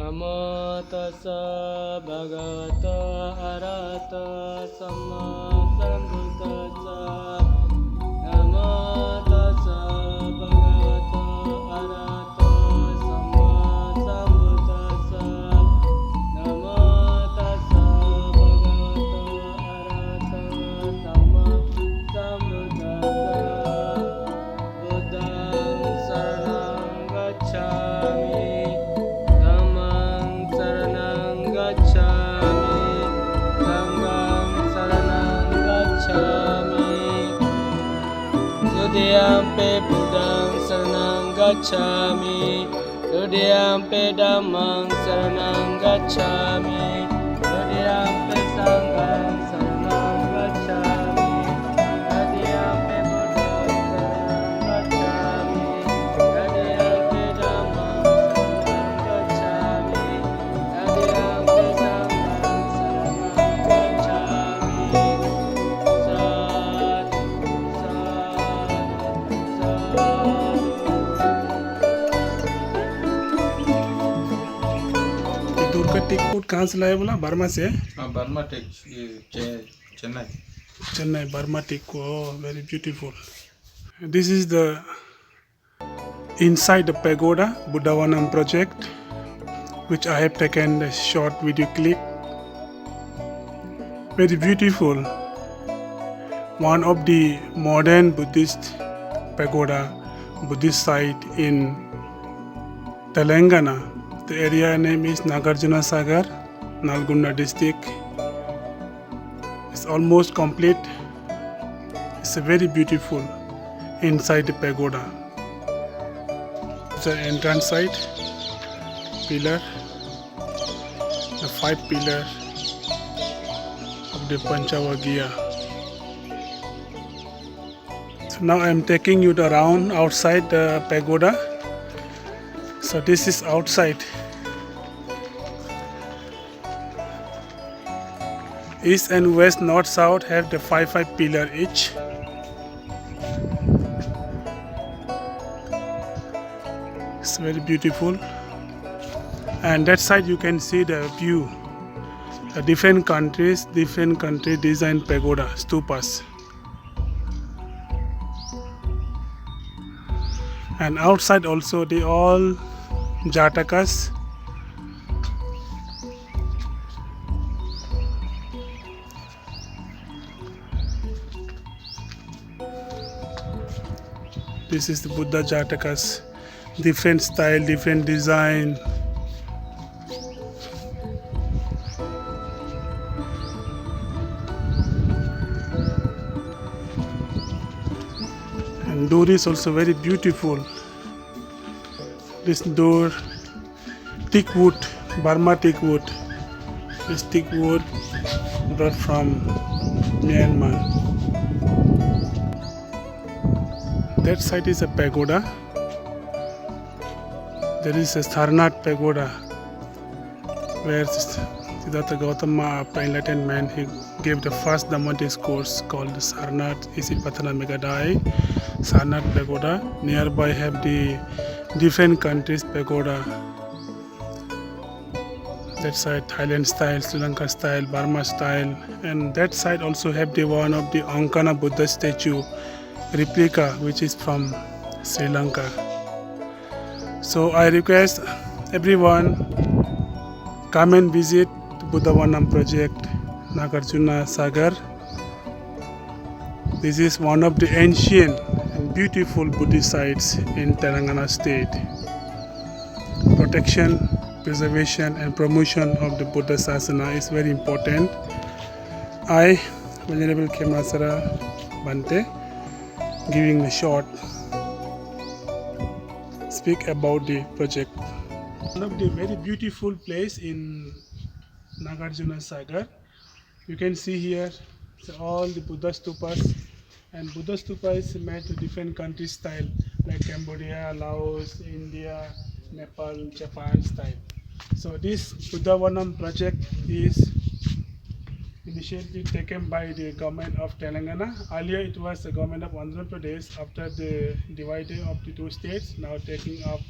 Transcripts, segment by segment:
Namo tassa bhagavata arahato samma sambuddhassa. Namo tassa bhagavata arahato samma sambuddhassa. Namo tassa bhagavata arahato samma sambuddhassa. Buddhang saranang gacchami. Dhammang saranang gacchami. Sanghang saranang gacchami. Tudiyampi Buddhang saranang gacchami. Tudiyampi Dhammang saranang gacchami. Tudiyampi Sanghang saranang gacchami. Tudiyampi Buddhang saranang gacchami. Tudiyampi Dhammang saranang gacchami. Tudiyampi Sanghang saranang gacchami. Sadhu, sadhu, sadhu. ये दूर का ticket कहाँ से लाया बोला? Burma से? हाँ Burma take ये Chennai Chennai, Burma teak. Oh, very beautiful. This is the inside the pagoda Buddhavanam project, which I have taken a short video clip. Very beautiful. One of the modern Buddhist pagoda, Buddhist site in Telangana. The area name is Nagarjuna Sagar, Nalgonda district. It's almost complete. It's a very beautiful inside the pagoda. It's the entrance side, pillar, the 5 pillar of the Panchavagya. So now I am taking you around outside the pagoda. So this is outside. East and west, north, south have the 5 pillar each. It's very beautiful. And that side you can see the view. The different country design pagoda, stupas. And outside also they all Jatakas. This is the Buddha Jatakas, different style, different design. And door is also very beautiful. This door, teak wood, Burma teak wood. This teak wood brought from Myanmar. That side is a pagoda. There is a Sarnath pagoda where Siddhartha Gautama, after enlightenment, he gave the first Dhamma discourse called the Sarnath Isipatana Megadai, Sarnath pagoda. Nearby have the different countries pagoda. That side Thailand style, Sri Lanka style, Burma style, and that side also have the one of the Ankana Buddha statue replica, which is from Sri Lanka. So I request everyone come and visit the Buddhavanam project, Nagarjuna Sagar. This is one of the ancient and beautiful Buddhist sites in Telangana state. Protection, preservation and promotion of the Buddha Sasana is very important. I, Venerable Khemasara Bante, giving a short speak about the project. One of the very beautiful place in Nagarjuna Sagar. You can see here all the Buddha stupas, and Buddha stupa is made to different country style like Cambodia, Laos, India, Nepal, Japan style. So this Buddhavanam project is initiative taken by the government of Telangana. Earlier it was the government of Andhra Pradesh. After the dividing of the two states, now taking up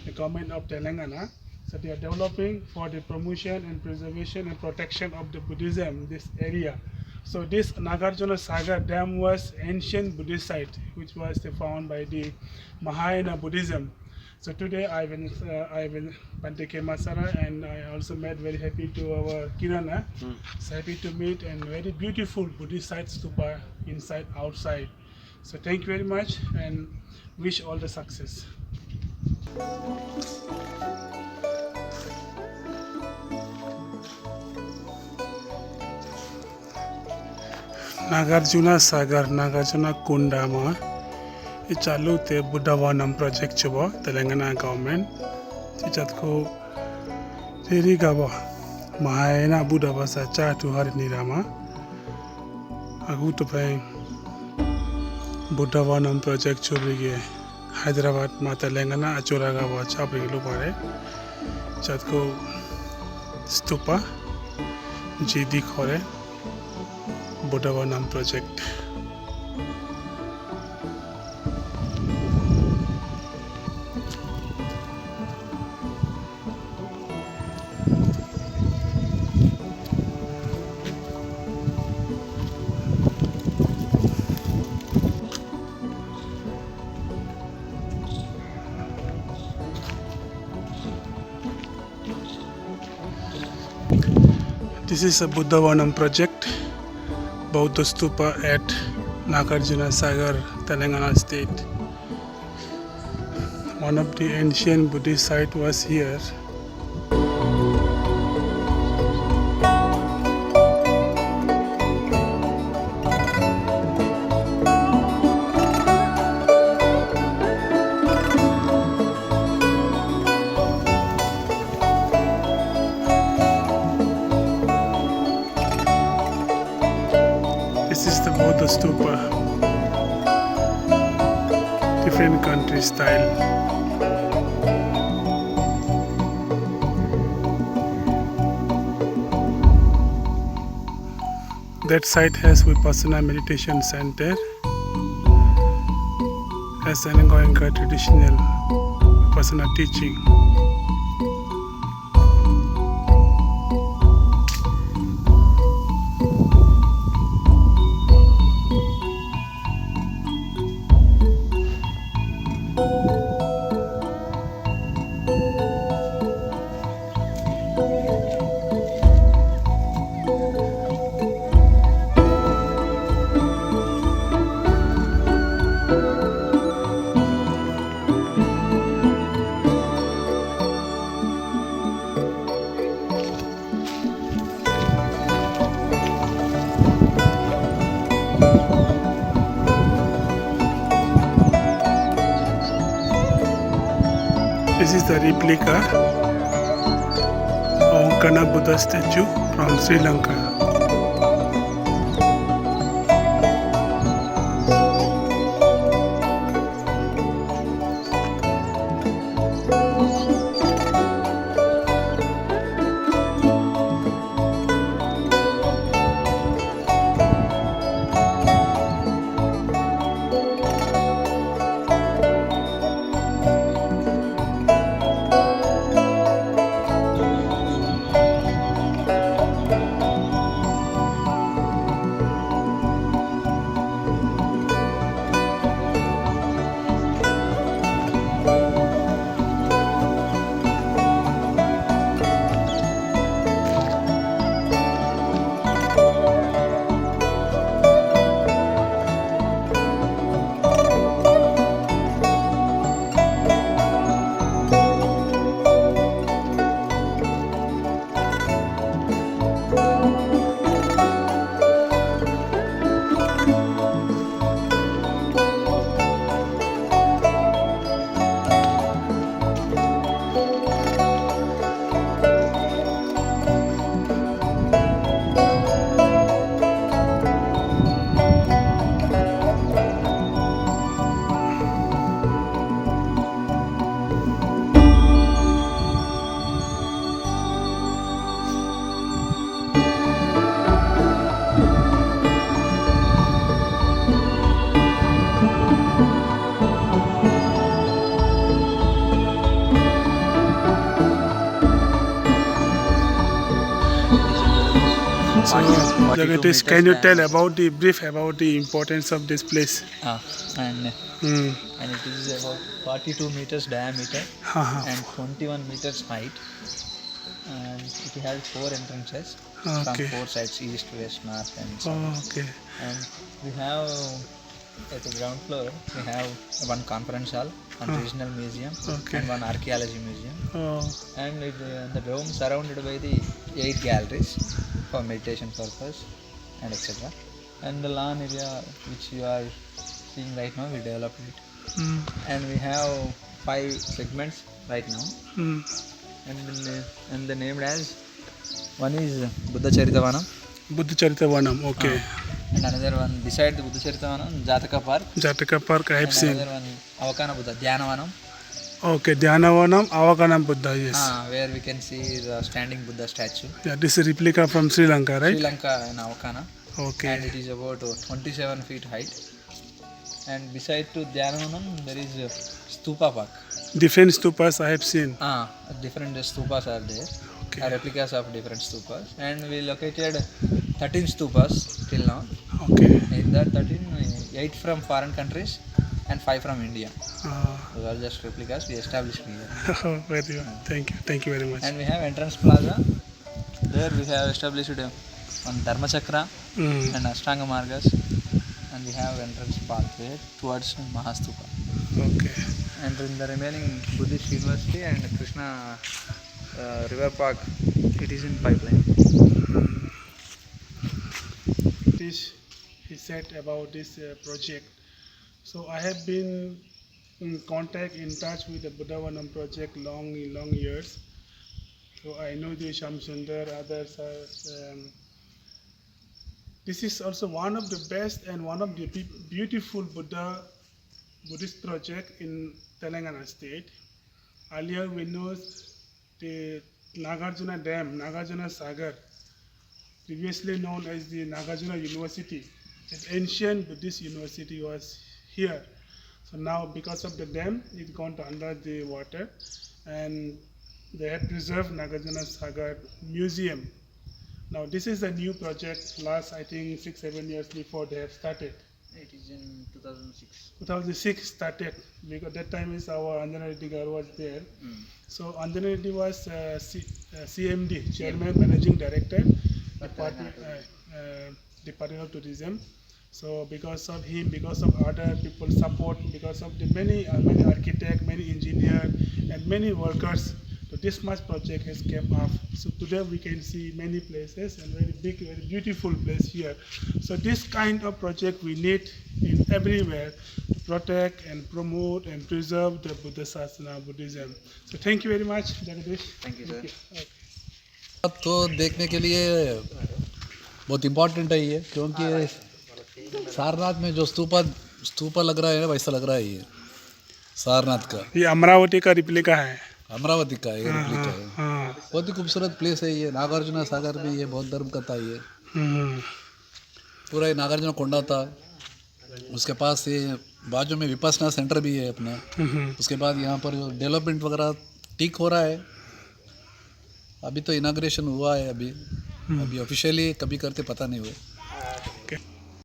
the government of Telangana. So So they are developing for the promotion and preservation and protection of the Buddhism this area. So this Nagarjuna Sagar Dam was ancient Buddhist site, which was found by the Mahayana Buddhism. So today I will Bante Kemasara, and I also met very happy to our Kirana. So happy to meet and very beautiful Buddhist site stupa inside outside. So thank you very much and wish all the success. Nagarjuna Sagar, Nagarjuna Kundama. चालू थे Buddha Vanam project चुबो Telangana government चिचत को तेरी गाबो महायना बुद्धा भाषा चाटू हर निरामा अगु तो पे Buddha Vanam project चुबरिगे Hyderabad मा तेलंगाना अचोरा गाबो चापरिगे लो पारे चत को स्तूपा जीदी खोरे Buddha Vanam project. This is a Buddha Vanam project, Buddha Stupa at Nagarjuna Sagar, Telangana state. One of the ancient Buddhist site was here. This is the Buddha Stupa, different country style. That site has Vipassana meditation center as an ongoing traditional Vipassana teaching. This is the replica of Kana Buddha statue from Sri Lanka. So, Jagadish, can you tell about the brief about the importance of this place? And Hmm. it is about 42 meters diameter Haha. and 21 meters height, and it has 4 entrances Okay. from 4 sides: east, west, north, and south. Oh, okay. And we have at the ground floor we have one conference hall, one regional museum, Okay. and one archaeology museum. Oh, And the dome surrounded by the 8 galleries for meditation purpose and etc. And the lawn area which you are seeing right now, we developed it. hmm. And we have 5 segments right now, Hmm. and the named as one is Buddha Charitavanam, Buddha Charitavanam. Okay. and another one beside the Buddha Charitavanam, Jataka Park, Jataka Park, I have and seen. another one Avakana Buddha Dhyanavanam, Okay, Dhyanavanam, Avakanam Buddha, yes. where we can see the standing Buddha statue. Yeah, this is replica from Sri Lanka, right? Sri Lanka in Avakana, and Okay. it is about 27 feet height. And beside to Dhyanavanam there is Stupa Park. Different stupas I have seen. Different stupas are there, Okay. replicas of different stupas, and we located 13 stupas till now. Okay. In that 13, 8 from foreign countries and 5 from India. Uh, Those are just replicas we established here. very good. Thank you very much. And we have entrance plaza. There we have established one Dharma Chakra Hmm. and Ashtanga Margas, and we have entrance pathway towards Mahastupa. Okay. And in the remaining Buddhist University and Krishna River Park, it is in pipeline. This he said about this project. So I have been in contact, in touch with the Buddhavanam project long years. So I know the Shamsundar, others are. This is also one of the best and one of the beautiful Buddhist project in Telangana state. Earlier we know the Nagarjuna Dam, Nagarjuna Sagar, previously known as the Nagarjuna University. An ancient Buddhist university was here. So now because of the dam, it's gone to under the water, and they have preserved Nagarjuna Sagar Museum. Now this is a new project, last I think 6-7 years before they have started. It is in 2006. 2006 started, because that time is our Anjana Reddy Garu was there. So Anjana Reddy was CMD, Chairman Managing Director, Department of Tourism. So because of him, because of other people support, because of the many architects, many engineers, and many workers, so this much project has came up. So today we can see many places and very big, very beautiful place here. So this kind of project we need in everywhere to protect and promote and preserve the Buddha Sasana, Buddhism. So thank you very much, Jagadish. Thank you, sir. Okay. तो देखने के लिए बहुत important है ये, क्योंकि सारनाथ में जो स्तूपा लग रहा है वैसा लग रहा है ये सारनाथ का, ये अमरावती का रिप्लिका है। अमरावती का ये रेप्लिका है। हाँ। बहुत ही खूबसूरत प्लेस है ये। नागार्जुना सागर में ये बहुत धर्म करता है ये। पूरा ये नागार्जुना कोंडा था, उसके पास ये बाजू में विपස්සना सेंटर भी है अपना। उसके बाद यहाँ पर जो डेवलपमेंट वगैरह ठीक हो रहा है। अभी तो इनाग्रेशन हुआ है, अभी ऑफिशियली कभी करते पता नहीं हुआ।